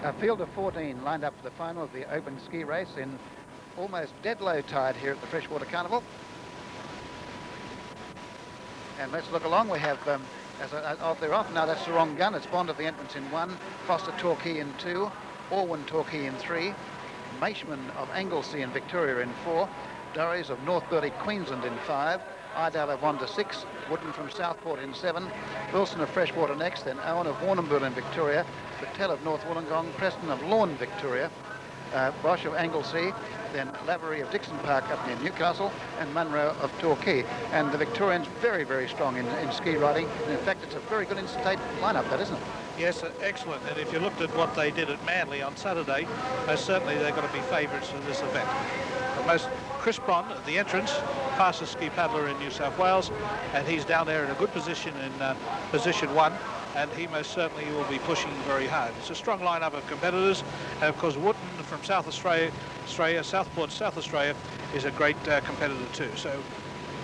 A field of 14 lined up for the final of the open ski race in almost dead low tide here at the Freshwater Carnival. And let's look along. We have, they're off now, that's the wrong gun. It's Bond at the entrance in 1, Foster Torquay in 2, Orwin Torquay in 3, Maishman of Anglesey and Victoria in 4, Dorries of North Burleigh, Queensland in 5, Iredale of Wanda 6, Wooden from Southport in 7, Wilson of Freshwater next, then Owen of Warrnambool in Victoria, Patel of North Wollongong, Preston of Lorne, Victoria, Bosch of Anglesey, then Lavery of Dixon Park up near Newcastle, and Munro of Torquay. And the Victorians very, very strong in ski riding. And in fact, it's a very good in-state lineup, that, isn't it? Yes, excellent. And if you looked at what they did at Manly on Saturday, most certainly they're going to be favourites for this event. Chris Bond at the entrance, fastest ski paddler in New South Wales, and he's down there in a good position in position 1, and he most certainly will be pushing very hard. It's a strong lineup of competitors, and of course Wooden from South Australia, Southport, South Australia, is a great competitor too. So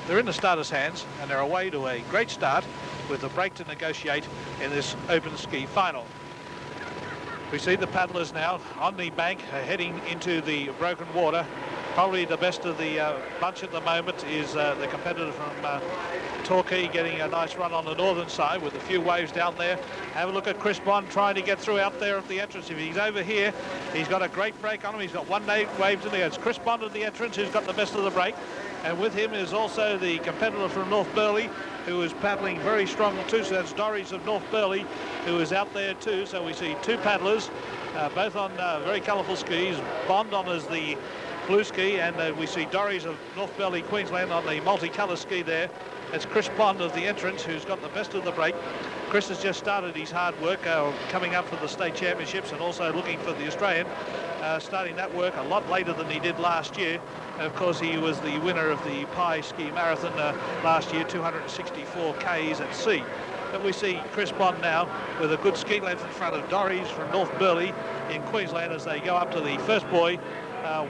they're in the starters' hands, and they're away to a great start with a break to negotiate in this open ski final. We see the paddlers now on the bank heading into the broken water. Probably the best of the bunch at the moment is the competitor from Torquay, getting a nice run on the northern side with a few waves down there. Have a look at Chris Bond trying to get through out there at the entrance. If he's over here, he's got a great break on him. He's got 1 wave to the edge. Chris Bond at the entrance, who's got the best of the break. And with him is also the competitor from North Burleigh, who is paddling very strong too. So that's Dorries of North Burleigh, who is out there too. So we see 2 paddlers, both on very colourful skis. Bond on as the blue ski, and we see Dorries of North Burleigh, Queensland on the multicolour ski there. It's Chris Bond of the entrance who's got the best of the break. Chris has just started his hard work coming up for the state championships and also looking for the Australian, starting that work a lot later than he did last year. And of course he was the winner of the Pi Ski Marathon last year, 264 Ks at sea. But we see Chris Bond now with a good ski length in front of Dorries from North Burleigh in Queensland as they go up to the first buoy,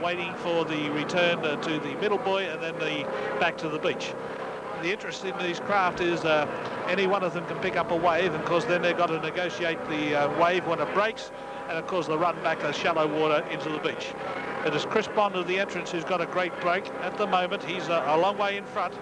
waiting for the return to the middle buoy and then back to the beach. The interest in these craft is any one of them can pick up a wave, and of course then they've got to negotiate the wave when it breaks, and of course the run back to shallow water into the beach. It is Chris Bond of the entrance who's got a great break at the moment. He's a long way in front,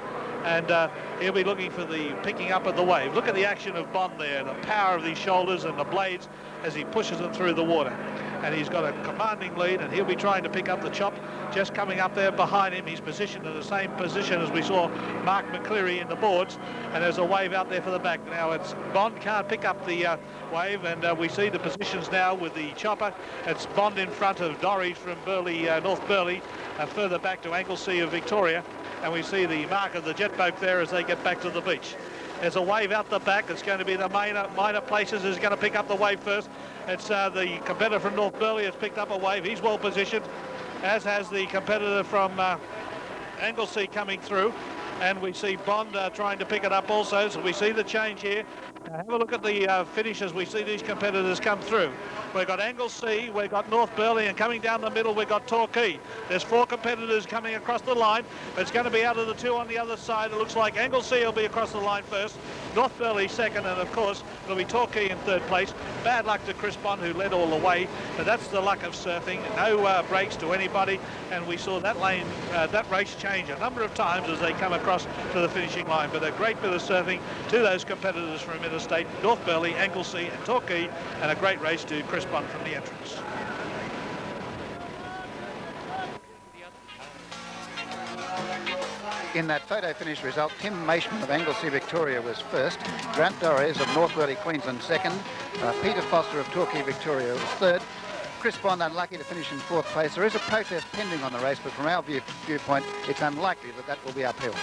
and he'll be looking for the picking up of the wave. Look at the action of Bond there, the power of these shoulders and the blades as he pushes it through the water. And he's got a commanding lead, and he'll be trying to pick up the chop. Just coming up there behind him, he's positioned in the same position as we saw Mark McCleary in the boards, and there's a wave out there for the back. Now it's Bond can't pick up the wave, and we see the positions now with the chopper. It's Bond in front of Dorries from Burleigh, North Burleigh, further back to Anglesey of Victoria, and we see the mark of the jet boat there as they get back to the beach. There's a wave out the back. It's going to be the minor places who's going to pick up the wave first. It's the competitor from North Burleigh has picked up a wave. He's well positioned, as has the competitor from Anglesey coming through. And we see Bond trying to pick it up also. So we see the change here. Have a look at the finish as we see these competitors come through. We've got Anglesey, we've got North Burleigh, and coming down the middle we've got Torquay. There's 4 competitors coming across the line, but it's going to be out of the 2 on the other side. It looks like Anglesey will be across the line first, North Burleigh second, and of course it'll be Torquay in 3rd place. Bad luck to Chris Bond, who led all the way, but that's the luck of surfing. No breaks to anybody, and we saw that lane, that race change a number of times as they come across to the finishing line. But a great bit of surfing to those competitors from interstate, North Burleigh, Anglesey and Torquay, and a great race to Chris Bond from the entrance. In that photo finish result, Tim Maishman of Anglesey, Victoria was first, Grant Dorries of North Burleigh, Queensland second, Peter Foster of Torquay, Victoria was third, Chris Bond unlucky to finish in 4th place. There is a protest pending on the race, but from our viewpoint, it's unlikely that will be uphill.